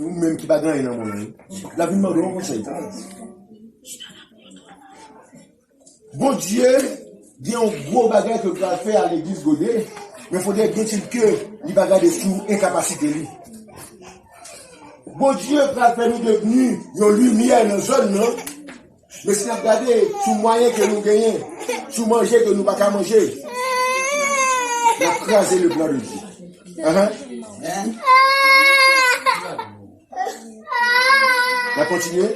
ou même qui va gagner dans mon monde. La vie demande un conseil. Bon Dieu, il y a un gros bagage que vous avez fait à l'église Godet, mais il faudrait bien dire que il va garder sous incapacité. Bon Dieu va faire nous devenir une lumière dans la zone, non? Mais si vous regardez sous moyen que nous gagnons, sous manger que nous ne pouvons pas manger, on a crasé le plan de Dieu. On va continuer.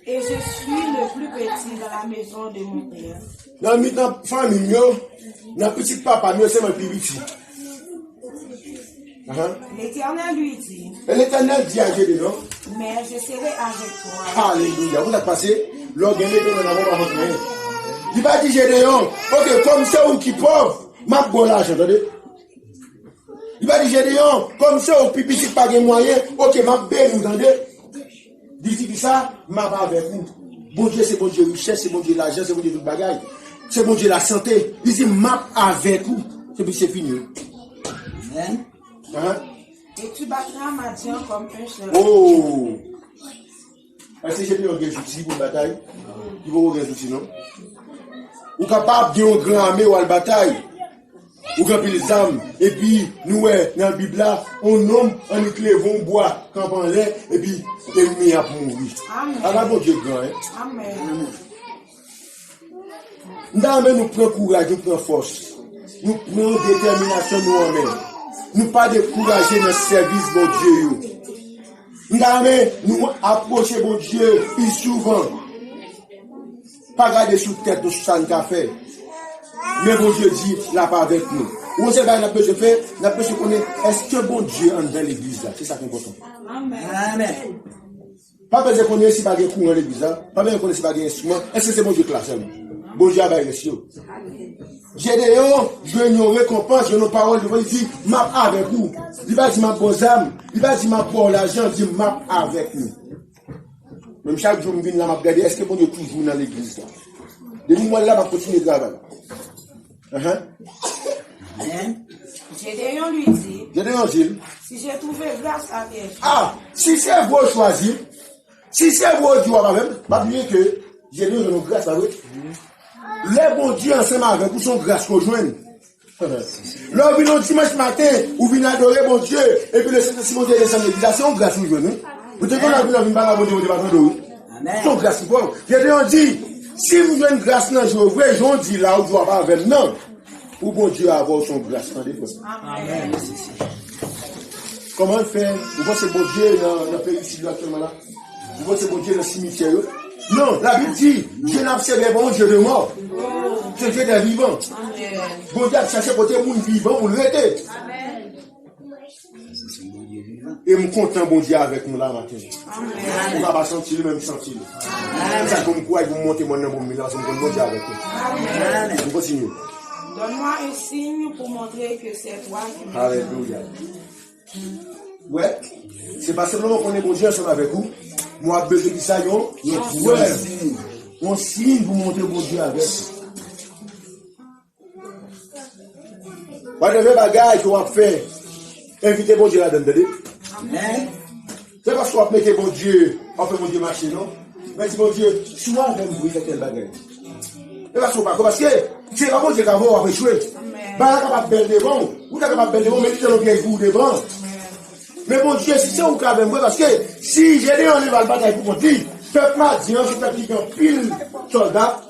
Et je suis le plus petit dans la maison de mon père. Dans la famille, dans le petit papa, c'est mon plus petit. L'Éternel lui dit. Et l'Éternel dit à Gédéon. Mais je serai avec toi. Alléluia. Vous êtes passé. L'organisme de la mort. Il va dire Gédéon. Ok, comme ça ou qui pauvre, m'a bon l'argent, attendez. Il va dire Gédéon, comme ça ou pipi si pas de moyens, ok, m'a bien vous entendez. Il dit ça, m'a pas avec vous. Bon Dieu, c'est bon Dieu richesse, c'est bon Dieu l'argent, c'est bon Dieu tout bagaille. C'est bon Dieu la santé. Il dit m'a avec vous. Et puis c'est fini. Et tu battras Madian comme un cheval. Oh! Est-ce que j'ai dit un outils pour la bataille? Il faut un outils, non? Ou capable de un grand armée ou à la bataille? Ou capable les armes? Et puis, nous, dans la Bible, là, on nomme, on éclaire, on boit, quand on l'air, et puis, l'ennemi a pour mourir. Amen. Alors, bon Dieu grand, hein? Amen. Nous prenons courage, nous prenons force. Nous prenons détermination, nous en même. Nous pas décourager notre service, bon Dieu. Nous approcher, bon Dieu, plus souvent. Pas garder sous tête de ce qu'on a fait. Mais bon Dieu dit, là pas avec nous. Où c'est là, nous avons fait, nous avons connaître, est-ce que bon Dieu est dans l'église là? C'est ça qui est important. Amen. Pas besoin de connaître si pas de courant dans l'église là. Pas besoin de connaître si pas d'instrument. Est-ce que c'est bon Dieu classe? Bon Dieu a baillé les cieux. Gédéon, je veux une récompense, je veux une parole de Dieu, il dit, m'a avec vous. Il va dire, m'a bon âme, il va dire, m'a bon l'argent, il dit, m'a avec nous. Même chaque jour, je viens là, m'a regardé, est-ce que bon Dieu est toujours dans l'église là? Depuis moi là, je continue de travailler. Gédéon lui dit. Gédéon dit. Si j'ai trouvé grâce à tes yeux. Ah, si c'est vous choisir, si c'est vous Dieu, pas oublier que Gédéon a une grâce avec vous. Les bons dieux ensemble avec vous sont grâce qu'on joigne. Là, vous venez dimanche matin, vous venez adorer bon Dieu, et puis le Saint-Simon de descend l'église, c'est une grâce qu'on joigne. Vous devez la venir dans la bonne Dieu, vous devez adorer. C'est une grâce qu'on joigne. Gédéon dit, si vous avez une grâce dans le jour, vrai, j'en dis là où vous n'avez pas avec non. Pour bon Dieu avoir son grâce dans les fois. Amen. Comment faire? Vous pensez bon Dieu dans le pays ici actuellement là? Vous pensez bon Dieu dans le cimetière? Non, la Bible dit, Dieu n'a pas servi bon Dieu de mort. C'est Dieu des vivants. Bon Dieu a cherché côté moun vivant pour le rester. Et me content bon Dieu avec nous là matin. On va pas sentir le même sentir. Ça comme quoi vous montez mon nom pour me lancer bon Dieu avec nous. On continue. Donne-moi un signe pour montrer que c'est toi qui me. Alléluia. Ouais, c'est pas simplement qu'on est bon Dieu ensemble avec vous. Moi, besoin de ça, on signe pour montrer bon Dieu avec vous. Pas de bagages qu'on va faire. Invitez bon Dieu là-dedans. Amen. C'est parce qu'on va mettre bon Dieu, on fait bon Dieu marcher, non? Mais si bon Dieu, souvent on va vous faire quel bagage. Et parce que c'est pas bon Dieu qui va échouer. Bah, on va faire devant. Ou on va faire devant, mais il y a des goûts devant. Mais bon Dieu, si c'est où quand même, parce que si j'ai on va le bataille pour dire, peuple m'a dit, c'est peuple qui ont pile soldats,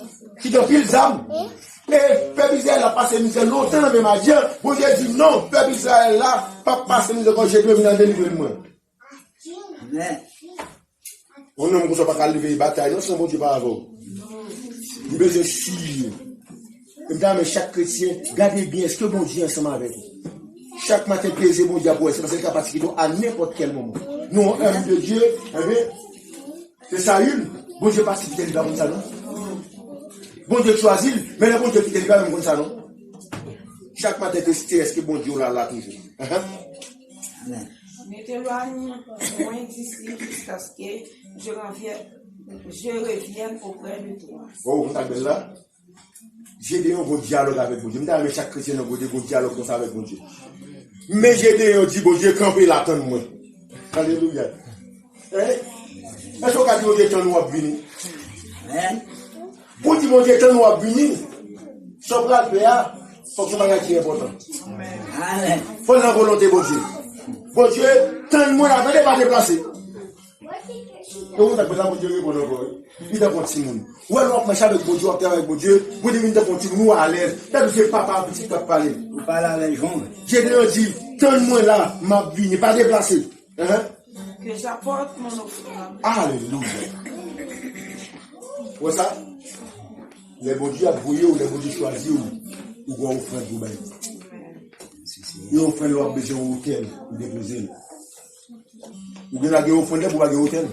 qui ont pile d'armes. Et peuple Israël a passé misère longtemps dans le même adieu. Bon Dieu dit non, peuple Israël là, pas passer misère quand j'ai dû venir délivrer moi. On ne peut pas lever la bataille, non, c'est bon Dieu pas avant. Vous devez suivre. Mais chaque chrétien, gardez bien, est-ce que bon Dieu est ensemble avec vous? Chaque matin, plaisir, bon Dieu, c'est parce qu'il est capable à n'importe quel moment. Nous, on aime de Dieu, c'est ça une. Bon Dieu passe qui délivre comme ça, non? Bon Dieu choisit, mais le bon Dieu qui délivre même comme ça, non? Chaque matin, tester, est-ce que bon Dieu là toujours? Ne t'éloigne moins d'ici jusqu'à ce que je revienne auprès de toi. Oh, vous savez là? J'ai des bon dialogue avec vous Dieu. Je me dis chaque chrétien a un bon dialogue comme ça avec mon Dieu. Mais Gédéon dit, bon Dieu, camper l'attend moi. Alléluia. Est-ce qu'on a dit, bon Dieu, tant nous a béni? Pour dire, bon Dieu, tant nous a béni, sauf la paix, faut que ce bagage qui est important. Faut la volonté, bon Dieu. Bon Dieu, tant de moi, attendez, pas déplacer. Donc, vous avez bon Dieu, bon Dieu, il t'a continué. Ou alors, marcher avec bon Dieu, avec bon Dieu, vous devez continuer, nous à l'aise. T'as dit, papa, petit, tu as parlé. Vous parlez avec Jean. J'ai dit, tant de moi là, ma vie n'est pas déplacée. Que j'apporte mon offrande. Alléluia. Où ça? Les bons dieux abrouillés ou les bons dieux choisis ou vont offrir du bain. Ils ont fait leur besoin au hôtel, ou déposer. Ou bien la guerre au fond pour la guerre au hôtel.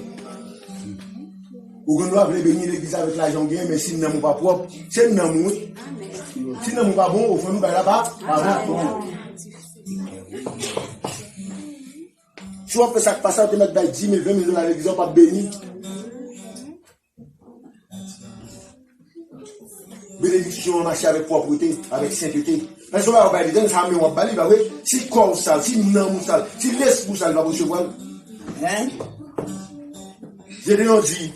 Ou bien nous avons béni l'église avec l'argent bien, mais si nous n'avons pas propre, c'est nous n'avons. Si nous n'avons pas bon, au fond nous là-bas, si on fait ça qui passe, on peut mettre 10 000, 20 000 dans l'église, on pas béni. Bénédiction, marcher avec propreté, avec sainteté. Parce que on va dire, ça me va balayer, oui. Si corps sale, si non sale, si l'esprit sale va recevoir. J'ai dit,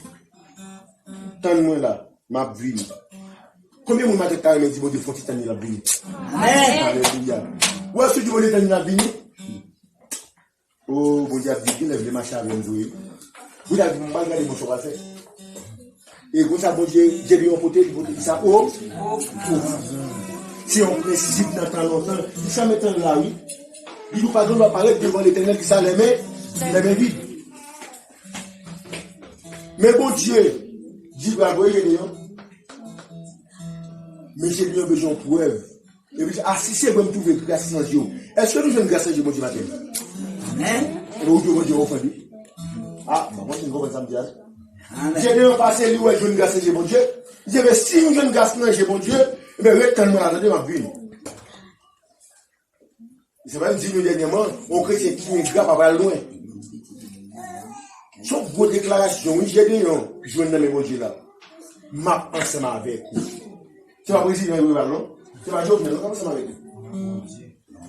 tant de moi là, ma vie. Combien de moments tu as dit, bon Dieu, faut que tu aies la vie. Alléluia. Où est-ce que tu veux tenir la vie? Oh, bon Dieu, il lève les machins avec nous. Vous avez regardé mon choix à faire. Et comme ça, bon Dieu, j'ai vu un côté, il dit ça, oh, si on précise dans tant longtemps, il s'en met en là, oui. Il nous pardonne apparaître devant l'éternel qui s'en les mains vides. Mais bon Dieu, dit bravo, Gédéon. Mais j'ai bien besoin de preuve. Et puis, si c'est bon, trouver grâce sans Dieu. Est-ce que nous avons grâce à Dieu, bon Dieu, matin? Et où Dieu, bon Dieu, offendu? Ah, moi, c'est une bonne samedi. J'ai bien passé lui où je ne grâce à Dieu, bon Dieu. J'ai dit, si nous ne grâce à Dieu, bon Dieu, mais reste-moi là, de ma vie. C'est même dit, nous, dernièrement, on chrétien qui est grave, pas loin. Sauf vos déclarations, oui, j'ai dit, non, je ne m'aime pas là. Ma ensemble avec vous. Tu vas président, non? Tu vas jouer, non? Comment ça avec vous?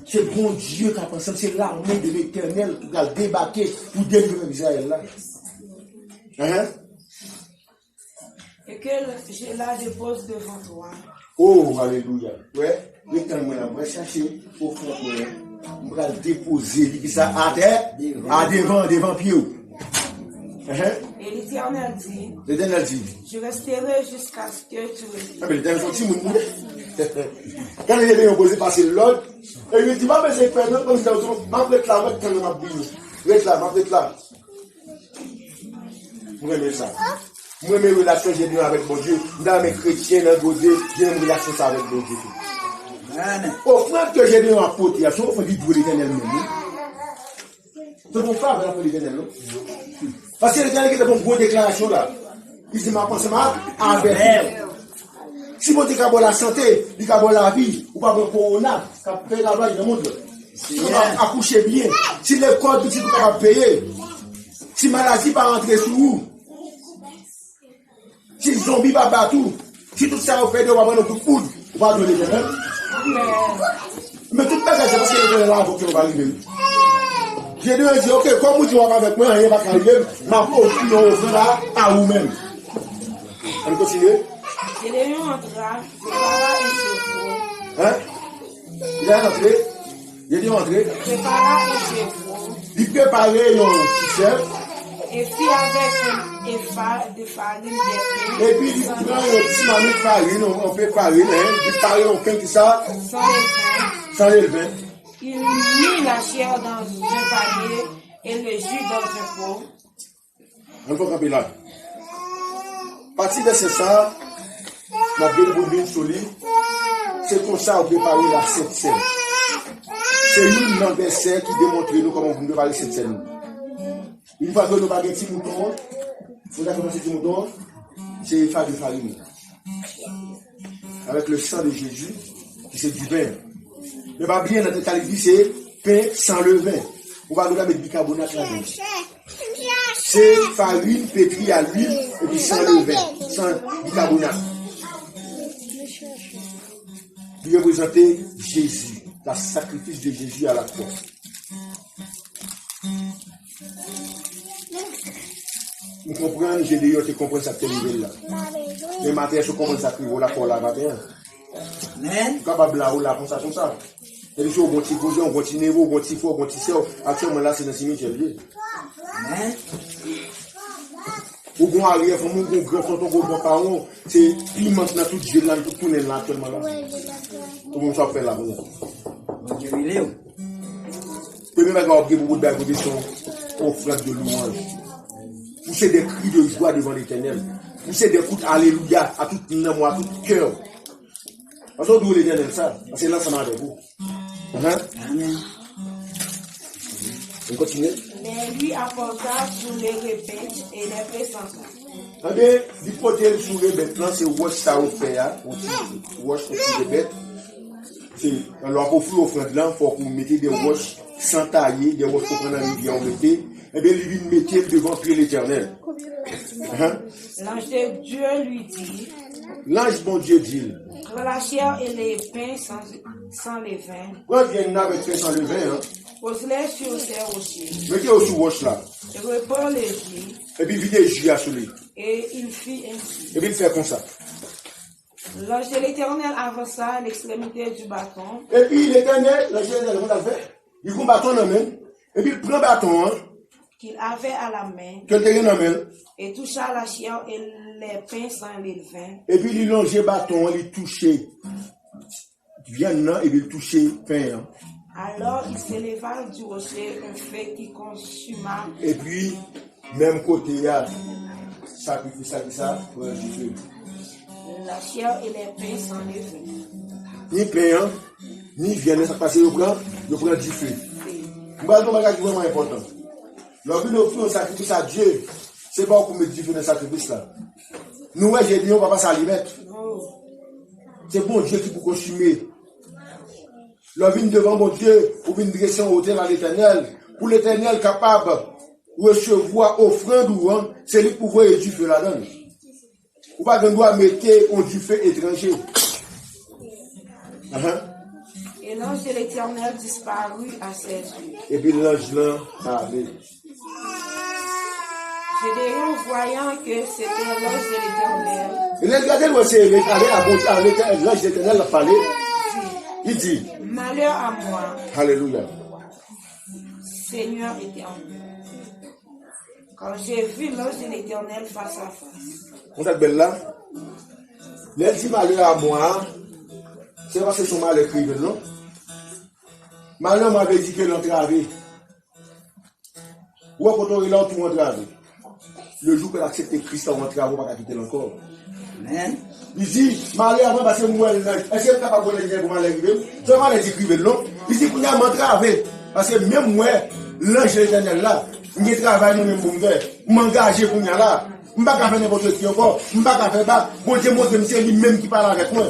C'est bon Dieu qui a pensé, c'est l'armée de l'éternel qui va débarquer pour délivrer Israël là. Et que je la dépose devant toi. Oh, alléluia. Ouais, l'éternel va chercher au fond de moi. On va déposer ça à terre, devant pied. Et l'Éternel dit, je resterai jusqu'à ce que tu le ah, mais l'Éternel est sorti, mon quand il est posé passer l'autre, et il dit, ma c'est faire comme ça, ma peut là, ma peut là, ma peut là. Vous aimez ça? Moi, mes relations, j'ai bien avec mon Dieu. Dans mes chrétiens, dans mon Dieu, j'ai une relation avec mon Dieu. Au frère que j'ai bien apporté, il y a souvent dit pour l'Éternel même. C'est mon frère qui a fait l'Éternel, non? Parce que l'Éternel qui a fait une bonne déclaration là. Il dit, ma pensée avec elle. Si vous avez la santé, vous avez la vie, vous avez le corona, vous avez la loi, il montre. Si vous accouchez bien, si les codes petit vous pouvez payer, si la maladie va rentrer sur vous, si le zombie va battre, si tout ça vous fait de vous avoir un coup de poudre, vous va donner les mêmes. Mais tout ça, c'est parce que l'Éternel là, il faut que vous arrivez. J'ai dit, ok, comme vous dites avec moi, rien va arriver, ma pauvre, on va là à vous-même. On continue. Et les lions entra, prépara un chevreau. Hein? Il est rentré. Il est rentré. Prépara un chevreau. Il préparait un chef. Et fit avec un effa de farine des Et puis il prend un petit mamie de farine, on fait farine, il parie un pain qui ça, sans le vin. Il mit la chair dans un panier et le jus dans un pot. On va camper là. Parti de ça, la belle bobine solide, c'est comme ça on prépare la Sainte Seine. C'est une dans verset qui démontre nous comment on prépare cette scène. Une fois que nous avons un petit mouton, vous avez commencé petit mouton, c'est une farine de farine. Avec le sang de Jésus, qui c'est du vin. Mais pas bien, notre qualité, c'est pain sans levain. On va mettre bicarbonate là-dedans. C'est farine pétrie à l'huile et puis sans levain, sans bicarbonate. Il représentait Jésus. le sacrifice de Jésus à la croix. Vous comprenez, Gédéon, tu comprends ça que tu là. Mais matin, je comprends ça que tu là pour la matin. Amen. Capable là ou là, comme ça. Et les jours, on petit cousin, on petit niveau, on petit faux, on petit sœur. Actuellement là, c'est dans le cimetière. Amen. Ou qu'on arrive, faut mon grand tonton, grand parent, c'est puis maintenant tout Dieu là, tout tourner là actuellement là. Comment ça fait là, bon Dieu il est où? Premier bagage pour beaucoup de bagages sont offrandes de louange. Pousser des cris de joie devant l'Éternel. Pousser des coups alléluia à tout âme, à tout cœur. Parce que d'où l'Éternel ça, parce que là ça marche avec vous. Amen. On continue. Mais lui apporta sur les répètes et les pains sans sang. Eh bien, l'hypothèse sur les bêtes, c'est wash ça au fait, wash sur les bêtes. C'est alors pour faire offrande là, il faut que vous mettez des roches sans tailler, des roches pour prendre la rivière, on mettez. Eh bien, lui mettez devant l'Éternel. L'ange de Dieu lui dit, l'ange bon Dieu dit, la chair et les pains sans levain, quand il y a une avec pain sans levain, pose-les sur ces rochers. mettez aussi roche là. Et reprend les jus. Et puis videz jus à celui. Et il fit ainsi. Et puis il fait comme ça. L'ange de l'Éternel avança à l'extrémité du bâton. Et puis l'Éternel, l'ange de l'Éternel, on l'a fait. Il prend bâton dans la main. Et puis il prend bâton, Qu'il avait à la main, quelqu'un dans la main. et toucha la chair et les pains sans levain. Et puis il longeait bâton, il touchait viande et puis il touchait pain. Alors il s'éleva du rocher un feu qui consuma. Et puis, même côté, il y a sacrifice ça, pour du feu. La chair et les pains sans levain. Ni pain, ni viande, ça passe, il prend du feu. Je vais vous dire un vraiment important. Lorsque nous offrons un sacrifice à Dieu, ce n'est pas pour mettre du feu dans le sacrifice là. Nous, j'ai dit, on ne va pas s'alimenter. C'est bon Dieu qui peut consumer. Lorsque nous devant mon Dieu, pour une direction au hôtel à l'Éternel, pour l'Éternel capable de recevoir offrande ou c'est lui pour voir du feu là-dedans. Ou pas qu'on doit mettre du feu étranger. Et l'ange de l'Éternel disparut à ses yeux. Et puis l'ange là, allez. Gédéon, voyant que c'était l'ange de l'Éternel, Et l'Éternel, c'est allé l'ange de l'Éternel a parlé. Il dit, malheur à moi, alléluia. Seigneur éternel. Quand j'ai vu l'ange de l'Éternel face à face. On t'a belle là. Elle dit malheur à moi. C'est parce que son mal écrit, non? Malheur m'avait dit que l'entravé. Ou quand on est là, tout entravé. Le jour qu'elle accepte Christ en entravé, on va pas quitter encore. Amen. Il dit, malheur à moi parce que moi, est-ce que capable de dire pour m'arriver? C'est mal écrit, non? Il dit, qu'on a m'entravé. Parce que même moi, l'ange de l'Éternel là, je travaille dans le monde, je m'engage pour moi là. Je ne vais pas faire n'importe qui encore. Je ne vais pas faire ça. Bon Dieu montre que c'est lui-même qui parle avec moi.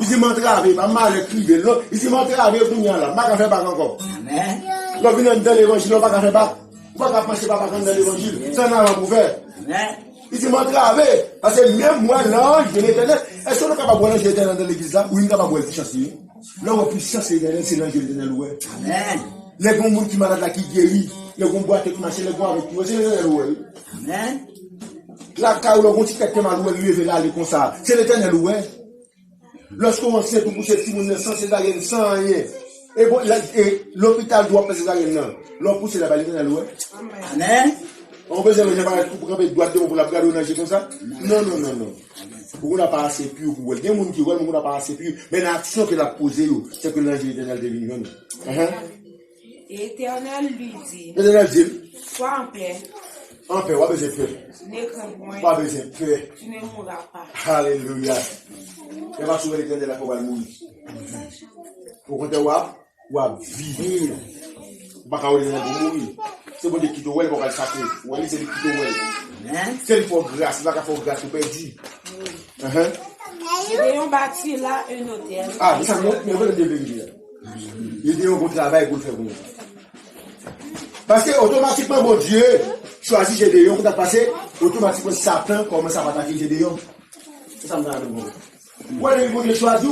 Il dit, m'entraver, pas mal écrire. Il dit, m'entraver pour moi là. Je ne vais pas faire ça encore. Amen. Lorsque vous êtes dans l'évangile, on ne va pas faire ça. Vous ne pouvez pas penser pas dans l'évangile. C'est un avant pour faire. Amen. Il dit, m'entraver. Parce que même moi, l'ange de l'Éternel, est-ce qu'on est capable de voir l'ange de l'Éternel dans l'église là? Ou il est capable de voir le puissance? L'ange puissance de l'Éternel, c'est l'ange de l'Éternel. Amen. Les bons gens qui malades là qui guérit, les bons boîtes qui marchent, les bons avec qui, c'est l'Éternel. Amen. La car le bon ticket qui m'a levé là, comme ça, c'est l'Éternel. Lorsqu'on sait tout pour ces petits gens sans césarienne, sans rien, et l'hôpital doit faire césarienne, l'on pousse la balle l'Éternel. Amen. On peut dire que je vais tout pour camper droite pour la garder au nager comme ça. Non. Pour qu'on n'a pas assez pur, pour il y a des gens qui voient, mais on n'a pas assez pur. Mais l'action qu'il a posée, c'est que l'ange de l'Éternel devine. Et l'Éternel lui dit, L'Éternel dit, sois en paix, en paix, on va besoin de paix. n'aie craint point, Pas besoin de paix. tu ne mourras pas. Alléluia. Il va sauver l'Éternel là pour mourir. Pour qu'on te voit, ou à vivre. Pas qu'à mourir. C'est bon de quitter ou elle pour qu'elle s'appelle. Ou elle c'est de quitter ou elle. Amen. C'est il faut grâce, là qu'il faut grâce pour perdu. Gédéon bâtit là un hôtel. Ah, mais ça mais on va le développer. Il dit un bon travail pour le faire pour nous. Parce que automatiquement, mon Dieu choisit Gédéon pour passer, automatiquement Satan commence à attaquer Gédéon. C'est ça me donne le bon. Pourquoi il faut choisir?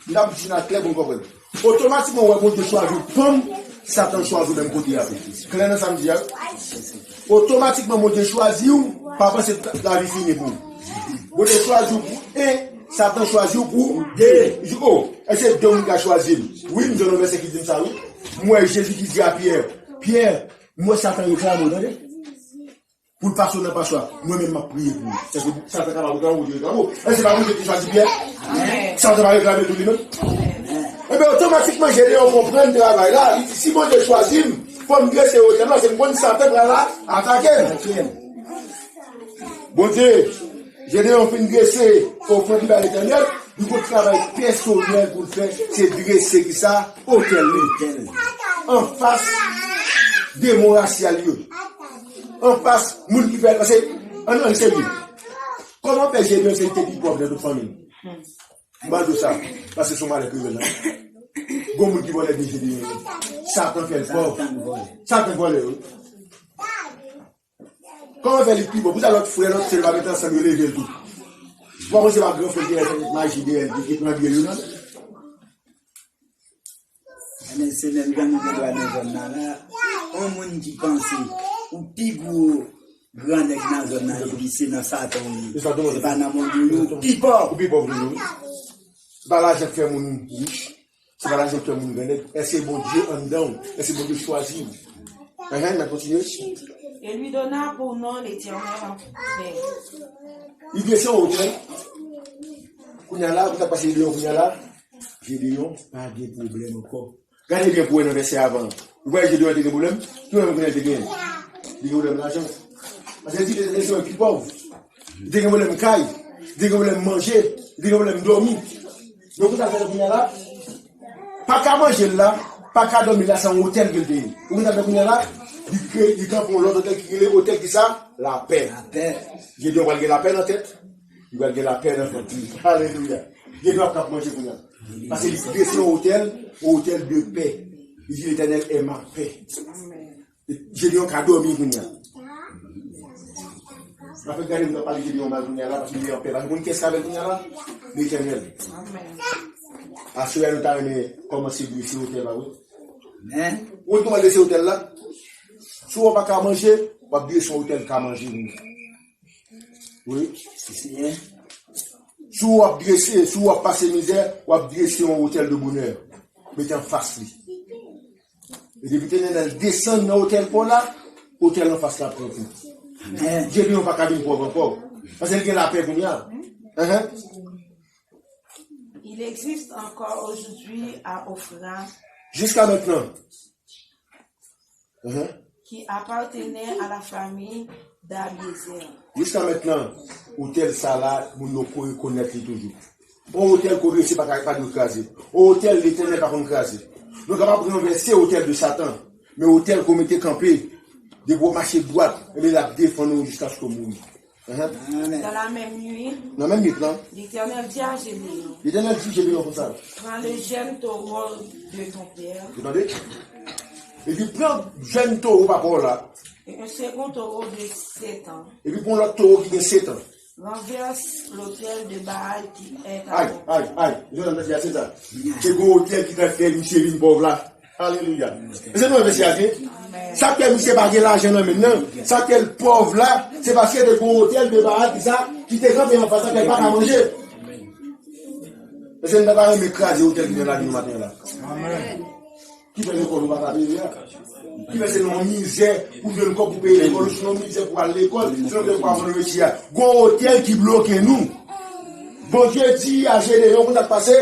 Il a dit clair pour comprendre. Automatiquement, on va choisir comme Satan choisit même côté. Clair dans samedi. Automatiquement, on va choisir pas parce que la vie finie pour. On va choisir pour un, Satan choisit pour deux. Oh, est-ce que Dieu a choisi? Oui, nous avons verset qui dit ça, oui. Moi, Jésus qui dit à Pierre, Pierre, moi, Satan réclame, vous entendez? Pour le passer, on n'a pas choix. Moi-même, je prie pour vous. Est-ce que Satan va vous dire, est-ce que c'est pas vous qui choisit Pierre? Satan va réclamer tout lui-même? Eh bien, automatiquement, j'ai dit, on comprend le travail là. Si moi, je choisis, pour me graisser au terme, c'est une bonne Satan là, attaquer. Bon Dieu, j'ai dit, on fait une graisser au fond de l'éternel. Du coup, le travail personnel pour le faire, c'est dresser ça, hôtel. En face, démon racial. En face, moun qui fait, parce que, on sait bien. Comment faire gérer cette petite pauvre de toute famille? Mal de ça, parce que son mal est que là. Bon moun qui vole des gérer. Satan fait le pauvre. Satan vole, oui. Comment faire les plus pauvres? Vous avez l'autre frère, l'autre, c'est le va mettre ensemble, lever le tout. Pourquoi c'est ma grand frère qui est magie d'elle, qui est bien là? Mais c'est même quand nous sommes dans la zone là, on monde qui pense, ou plus gros grand dans la zone là, c'est dans Satan. C'est pas dans mon boulot. Plus pauvre. C'est pas l'argent qui fait mon riche. C'est pas l'argent qui fait mon grand. Est-ce que bon Dieu en dedans? Est-ce que bon Dieu choisit? On va continuer. Et lui donna pour nom l'Éternel en paix. Il vient sur hôtel. Kounyala, vous avez passé Gédéon Kounyala. Gédéon, pas de problème encore. Regardez bien pour un verset avant. Vous voyez Gédéon a des problèmes? Tout le monde connaît des problèmes. Des problèmes d'argent. Parce que les gens sont plus pauvres. Des problèmes caille. Des problèmes manger. Des problèmes dormir. Donc vous avez Kounyala. Pas qu'à manger là. Pas qu'à dormir là, c'est un hôtel que vous avez. Vous avez Kounyala. Du camp pour l'autre hôtel qui est l'hôtel qui ça? La paix. La paix. Gédéon va gagner la paix dans la tête. Il va gagner la paix dans la tête. Alléluia. Gédéon va manger pour nous. Parce qu'il descend au hôtel de paix. Il dit l'Éternel est ma paix. Gédéon a dormi pour nous. Après, regardez, vous avez parlé de Gédéon là, parce qu'il est en paix. Parce que qu'est-ce qu'avec nous là? L'Éternel. Assurez-nous d'aller commencer à laisser l'hôtel là, oui. Où est-ce qu'on va laisser l'hôtel là? Si on ne va pas manger, on va bien son hôtel qu'à manger. Oui. Si on va dresser, si on va passer misère, on va dresser un hôtel de bonheur. Mettez en face. Et depuis que nous descendons dans l'hôtel pour là, l'hôtel en face là pour vous. J'ai dit on va pas cabine pauvre encore. Parce qu'il y a la paix pour nous. Il existe encore aujourd'hui à Ophra. Jusqu'à maintenant. Qui appartenait à la famille d'Abiezer. Jusqu'à maintenant, hôtel Salah, nous pouvons connaître toujours. Un hôtel qu'on réussit pas de craser. Un hôtel l'Éternel pas de craser. Nous avons pas renverser hôtel de Satan, mais hôtel qu'on mettait campé, de beaux marchés de droite, et de la défendre jusqu'à ce qu'on mouille. Dans la même nuit, l'Éternel dit à Gédéon. L'Éternel dit Gédéon comme ça. Prends le jeune taureau de ton père. Vous entendez? Et puis prends le jeune taureau par rapport là. Et un second taureau de 7 ans. Et puis prends l'autre taureau qui a 7 ans. Renverse l'hôtel de Baal qui est à Aïe. Je vais dire c'est ça. C'est un hôtel qui a fait Micheline pauvre là. Alléluia. C'est nous investir à Dieu. Ça qu'elle ne pas l'argent maintenant. Ça qu'elle pauvre là, c'est parce qu'il y a des gros hôtels de Baal qui te campent en face qu'elle n'a pas à manger. C'est une bagarre m'écraser hôtel qui est là le matin là. Qui fait l'école ou pas payer là? Qui fait une misère pour faire le corps pour payer l'école, sinon misère pour aller à l'école, sinon de quoi avoir le métier. Gros hôtel qui bloque nous. Bon Dieu dit à Gédéon, vous avez passé,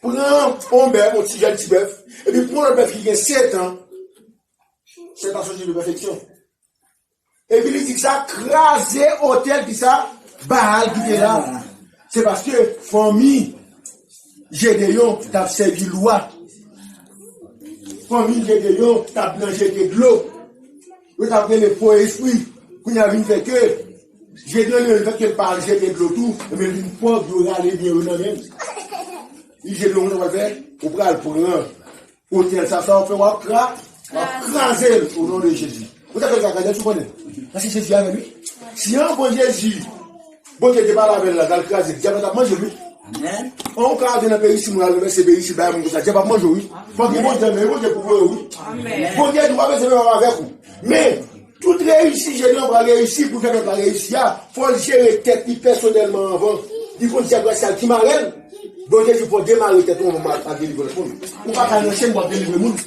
prends un bœuf, un petit jeune petit bœuf, et puis prends le bœuf qui a 7 ans, 7 ans de perfection. Et puis il dit que ça, craser hôtel qui ça, Baal qui est là. C'est parce que famille Gédéon t'a servi loi. Famille Gédéon t'a bien jeté de l'eau. Vous avez le faux esprit. Vous avez fait que Gédéon ne fait que par jeter de l'eau tout, mais une pauvre vous allez bien au nom même. Il Gédéon va faire, vous prenez pour un hôtel, ça on fait craser au nom de Jésus. Vous avez regardé, vous connaissez. Parce que Jésus avec lui. Si un bon Jésus, bon Dieu n'est pas là avec la dans le craser, diable a mangé lui. Amen. On cadre dans le pays ici, nous allons ce pays ici, bah, mon ça, j'ai pas manger, oui. Faut que bon Dieu, mais bon Dieu pour vous, oui. Amen. Bon Dieu doit faire ça avec vous. Mais, toute réussite, j'ai dit, on va réussir pour faire notre réussite, faut le gérer tête, personnellement avant. Il faut dire que c'est qui m'arrête. Bon Dieu, il faut démarrer tête, on va pas délivrer le monde. On va pas enchaîner pour délivrer le monde.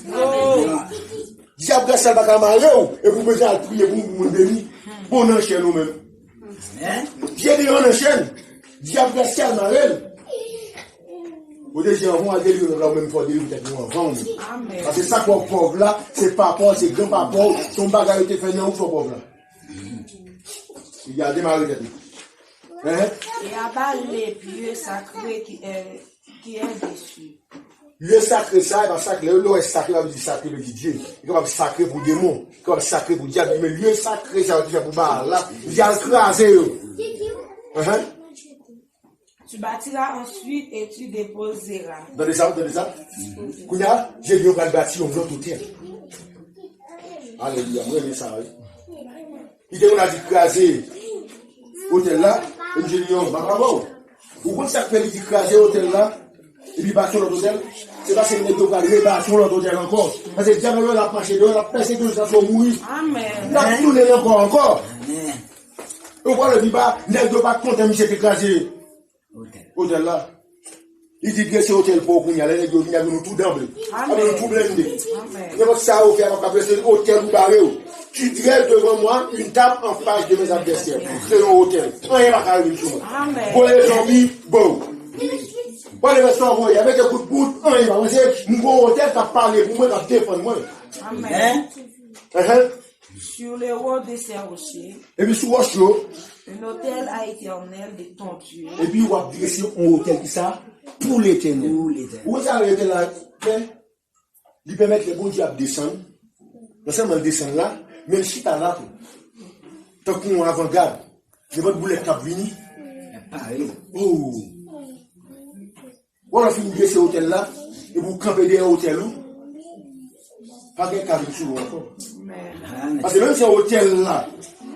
Si après ça, va marrer, et vous pouvez prier pour vous bénir, pour nous enchaîner nous-mêmes. J'ai dit, on enchaîne. Diable ciel marel. Vous dites, on va délivrer là même pour délivrer nous avant. Parce que ça pour pauvre là, c'est papa, c'est grand-papa, son bagage était fait non pour pauvre là. Il a démarré tête. Et abat les lieux sacrés qui est déçu. Le sacré, ça, il va sacré, l'eau est sacré, il va dire sacré, il dit Dieu. Il va sacré pour démon, il va sacré pour diable, mais lieu sacré, ça va dire pour mal là, il va écraser. Tu bâtiras ensuite et tu déposeras. Donnez ça. Kouya, j'ai dit, on va bâtir, on veut tout terre. Alléluia, moi, j'aime ça. Il dit, on a dit craser hôtel là, et j'ai dit, on va bravo. Pourquoi ça fait dit craser hôtel là, et puis bâtir l'autre hôtel? C'est parce que les deux va bâtir l'autre hôtel encore. Parce que diable, on a marché, on a pensé que ça soit mourir. Amen. On a tourné encore. On voit le débat, n'est pas content, mais c'est écrasé. Hôtel là. Il dit que c'est hôtel pour qu'on y aille, il y a tout d'emblée. Avec le tout blindé. Et votre ça, on fait un hôtel ou barré. Tu dresse devant moi une table en face de mes adversaires. C'est un hôtel. Rien va carrer sur moi. Bon, les zombies, bon. Bon, les restaurants, il y avait des coups de bout, rien va. C'est un bon hôtel qui a parlé pour moi, qui a défendu moi. Amen. Sur les hauts de ces rochers. Et puis, sur rocher. Un hôtel à éternel de ton Dieu. Et puis, on va dresser un hôtel qui ça pour l'éternel. Où ça arrête là? Il permet que les bons diables descendent. Non seulement descendent là, mais si t'as là, tant qu'on avant-garde, c'est votre boulet qui a venu. Oh! On a fini de dresser hôtel là, et vous campez derrière l'hôtel là. Pas de cas sur vous encore. Parce que même si l'hôtel là,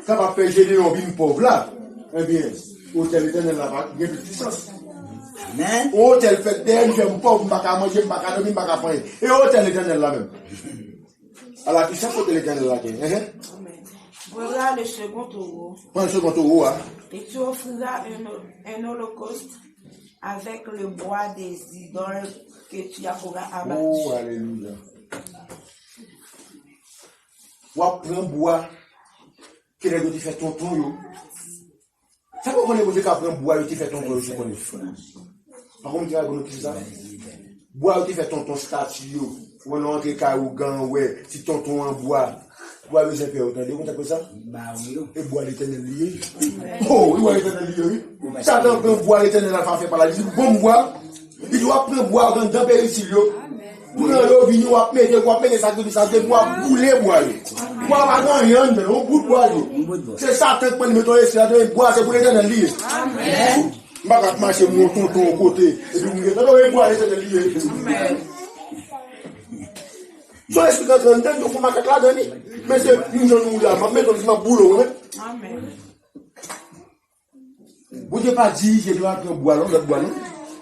ça va faire gêner un pauvre là, eh bien, l'hôtel éternel là, il y a plus de puissance. Amen. Hôtel fait d'ailleurs, je ne pauvre, je ne vais pas manger, je ne vais pas dormir, je ne vais pas prendre. Et hôtel éternel là même. Alors, la puissance hôtel éternel là. Voilà le second taureau. Prends le second taureau, hein. Et tu offriras un holocauste avec le bois des idoles que tu auras abattu. Oh, alléluia. Ou prendre bois, que les gens fait tonton. Ça peut qu'on est obligé qu'à prendre bois, tu fais tonton, je connais. Par contre, tu as dit ça. Bois, tu fais tonton statue. Ou non, tu as ou gant, ouais, si tonton en bois. Bois, les impériaux, tu as dit, on t'appelle ça? Et bois l'éternel lié. Oh, bois l'éternel lié. Ça doit prendre bois l'éternel, la femme fait par la vie. Bon bois, il doit prendre bois dans le pays. Pour nous venir, on va mettre ça de ça, bois bouler bois. Bois pas rien, mais on bout de bois. C'est ça que pour mettre les bois, c'est pour l'éternel lié. Amen. Je ne vais pas marcher mon tonton au côté. Et puis, je vais boire l'éternel lié. Amen. So explication, il faut marquer là dedans. Mais c'est une journée là, je vais mettre dans boulot. Amen. Vous n'avez pas dit, je dois prendre bois, non, bois, non.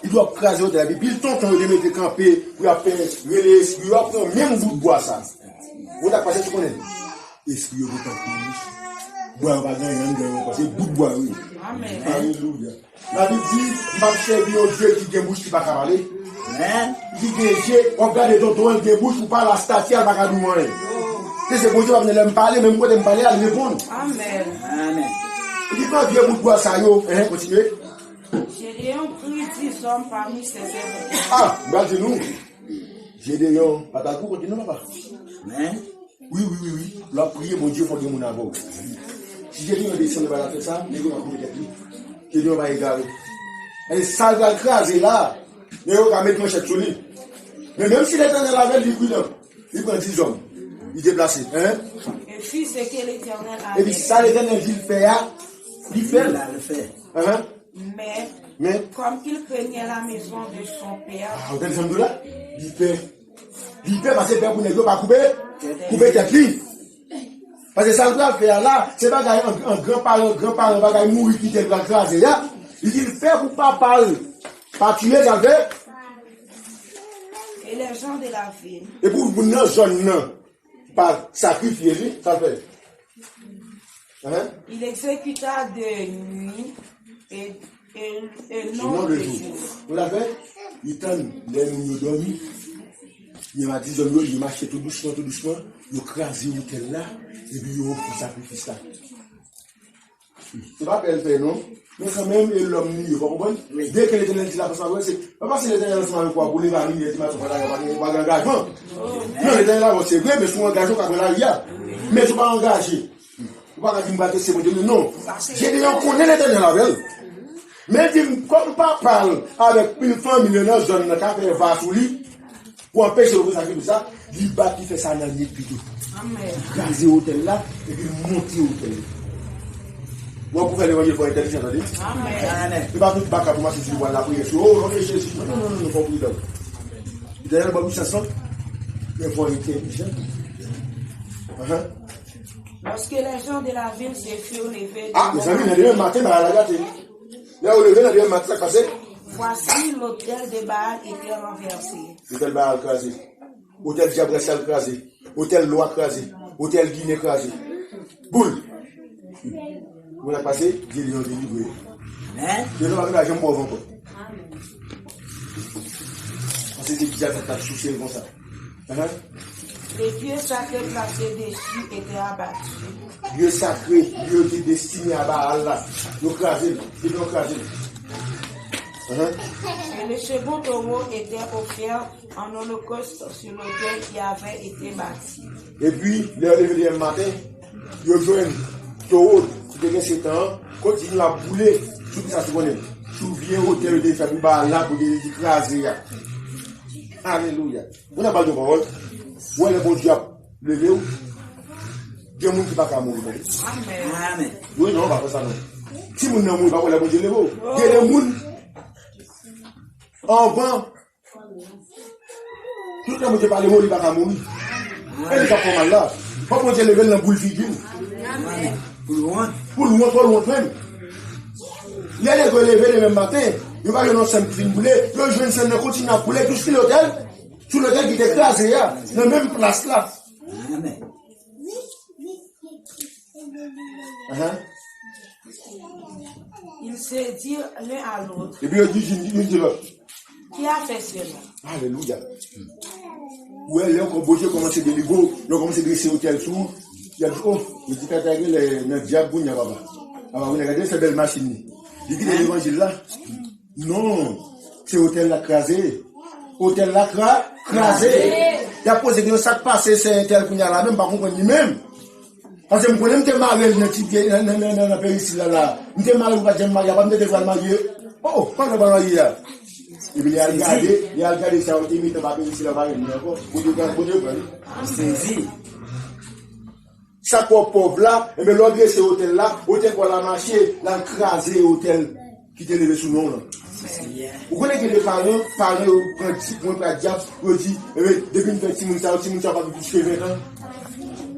Il doit craser de la Bible. Puis tonton, il doit mettre camper, pour faire relais, il doit prendre même bout de bois ça. Vous avez passé ce qu'on est. Est-ce qu'il y a autant de bois, va gagner, parce que bout de bois, oui. Amen. Alléluia. La Bible dit, je vais servir un Dieu qui a une bouche qui va parler. Il dit que Dieu, regarde tonton, il a une bouche pour parler à la statue, elle va pas nous manger. C'est bon Dieu va venir me parler, même moi de me parler, elle répond. Amen. Amen. Il dit pas bien bout de bois ça, yo. Continuez. Gédéon prit 10 hommes parmi ses serviteurs. Ah, regardez-nous. Gédéon, pas d'accord, continue, papa. Oui. La prière, mon Dieu, faut que mon avoue. Si Gédéon descend vers la tête, ça, les gens vont courir avec lui. Gédéon va égarer. Et ça va craser là. Mais on va mettre un chèque sur lui. Mais même si l'éternel avait du prudent, il prend 10 hommes. Il déplace. Et puis, c'est que l'éternel a. Et puis, ça, l'éternel dit le faire. Il fait. Le fait. Mais comme il craignait la maison de son père. Ah, vous avez là? Il fait parce que père pour ne pas couper tête lui. Parce que ça doit faire là, c'est pas un grand-parent va mourir qui te va craser là. Il dit, il fait pour pas parler. Pas tuer, ça fait. Et les gens de la ville. Et pour vous, non, jeune, non. Pas sacrifier, ça fait. Hein? Il exécuta de nuit et non de jour. Vous l'avez? Il tente, les nous dormi. Il m'a dit, il marchait tout doucement. Il a crasé l'hôtel là, et puis il a fait sacrifice là. C'est pas qu'elle fait, non? Mais quand même, l'homme, il va comprendre. Dès que l'Éternel dit la personne, c'est pas parce que l'Éternel est avec quoi, pour les maris, il dit, pas d'engagement. Non, l'Éternel c'est vrai, mais son engagement, quand il y a. Mais tu ne pas engagé. Tu ne pas dire, c'est mon Dieu, non. J'ai dit, on connaît l'Éternel avec. Mais comme pas parle avec une femme millionnaire, je ne sais pas sous lui, pour empêcher le sacrifice ça, il bat qui fait ça dans le nid plutôt. Gazer l'hôtel là, et puis monter l'hôtel. Moi, pour faire l'évangile, il faut être intelligent, attendez. Amen. Il ne va pas tout battre pour moi si tu vois la prière. Oh, non, Jésus. Non, il faut plus d'homme. Derrière le bon chanson, il faut être intelligent. Lorsque les gens de la ville se furent levés. Ah, mes amis, il y a un matin, il y a la gâte. Là, au lever, il y a un matin, ça passe. Voici l'hôtel de Baal était renversé. L'hôtel Baal crasé. Hôtel Diabressal crasé. Hôtel Loi crasé. Hôtel Guinée crasé. Boule. Vous l'avez passé, Dieu lui a délivré. Dieu lui a donné l'argent pour encore. Parce que c'est déjà ça touché comme ça. Les dieux sacrés placés dessus étaient abattus. Dieu sacré, Dieu qui est destiné à Baal là. Nous crasé, ils ont crasé. Et le second taureau était offert en holocauste sur l'autel qui avait été bâti. Et puis, le matin, il y a un taureau qui devait 7 ans, continue à bouler, tout ça se connaît. Tout vient au hôtel de famille là pour écraser. Alléluia. Vous n'avez pas de parole. Où est le bon Dieu levé où? Dieu ne peut pas mourir. Amen. Oui, non, on va pas ça non. Si vous n'avez pas le bon Dieu levé où? Il y a des gens en vent. Tout le monde qui parle de mourir, il ne va pas mourir. Elle n'est pas mal là. Pourquoi Dieu levé dans la boule figure? Pour loin, trop loin même. Il y a des gens qui levé le même matin. Il va y avoir un simple film boulé. Le jeune s'en continue à couler tout sur l'hôtel. Sur l'hôtel qui était écrasé, dans la même place là. Amen. Ils se dirent l'un à l'autre. Et puis il dit l'autre. Qui a fait cela? Alléluia. Ouais, là, quand Dieu commence à délivrer, il a commencé à dresser l'hôtel sous. Il a dit, oh, il dit, t'as regardé le diable, il n'y a pas. Alors, vous regardez cette belle machine. Il dit, l'évangile là. Non, c'est l'hôtel là crasé. Hôtel là crasé. Il a posé que ça passe, c'est un tel qu'on y a là, même pas comprendre lui-même. Parce que je connais que marié dans le pays ici là. Je suis marié, je suis marié, je suis marié. Oh, pas de marié là. Et puis il a regardé ça, il imite pas pays ici là, pour Dieu. Saisi. Ça pauvre là, et bien l'autre c'est hôtel là, hôtel pour la marché, l'a crasé hôtel qui était levé sous nom là. Vous connaissez que les parents prennent la diable, vous dites, depuis une petite minute, ça va plus 20 ans.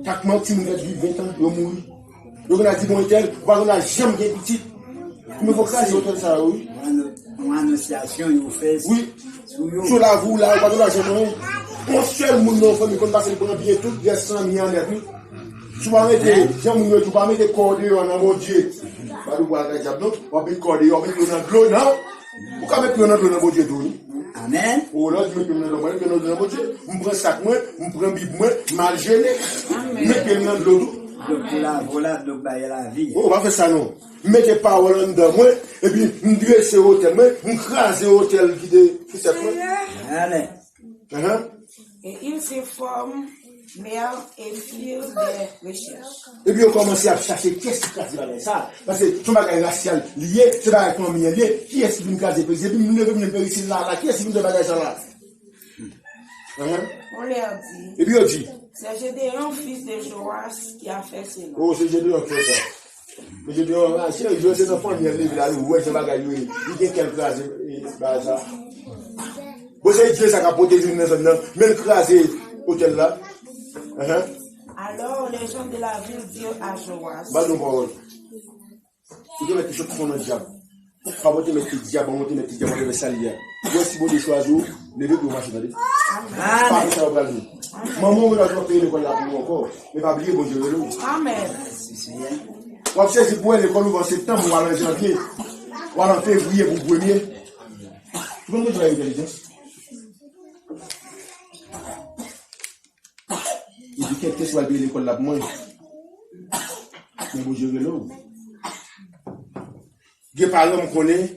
Chaque mois, si vous avez 20 ans, vous mourrez. Donc on a dit, bon hôtel, on n'a jamais été petit. Mais il faut craser hôtel ça, oui. Une annonciation, il vous fait. Oui. Sur la voie là, on va jamais. On seul monde dans la famille, qu'on passe pour bien tout, il y a 100 millions d'euros. Tu vas mettre cordées en mon Dieu. On va mettre cordées, on va mettre dans l'eau, non? Pourquoi mettre dans mon Dieu? Amen. Oh là, je mets dans mon Dieu. Je prends sac, je prends bible, je mal gêné. Je mets dans l'eau. Donc, voilà, donc, la vie. On va faire ça, non? Mettez parole dans moi, et puis, je dresse l'hôtel, je crase l'hôtel qui s'est fait. Amen. Et ils se forment. Mère et firent des recherches. Et puis on commençait à chercher qu'est-ce qui casse avec ça. Parce que tout le monde racial lié, c'est pas économie lié. Qui est-ce qui vient casser? Et puis nous ne venons pas ici là, qui est-ce qui vient de bagager ça là? On leur dit. Et puis on dit. C'est Gédéon, fils de Joas, qui a fait cela. Oh, c'est Gédéon qui fait ça. Mais Gédéon, si je sais pas, il y a des là, où est-ce que bagager, il y a quelques classes, ça. Vous savez, Dieu, ça a protégé une maison, mais le craser hôtel là. Alors les gens de la ville dirent à Joas. Bah non, parole. Tu dois mettre quelque chose pour le diable. Pas monter mes petits diables, monter mes petits diables, monter mes salières. Voici bon des choisis, les deux pour marcher dans les. Pas ça va aller. Maman, on a toujours payé l'école là pour encore. Mais pas oublier, bon Dieu, le Amen. on sait si pour l'école ouvre en septembre ou en janvier, ou en février pour le premier. Tu peux me dire l'intelligence? Il dit qu'est-ce que va payer l'école là pour moi? Mais bon Dieu, le Les parents me connaissent,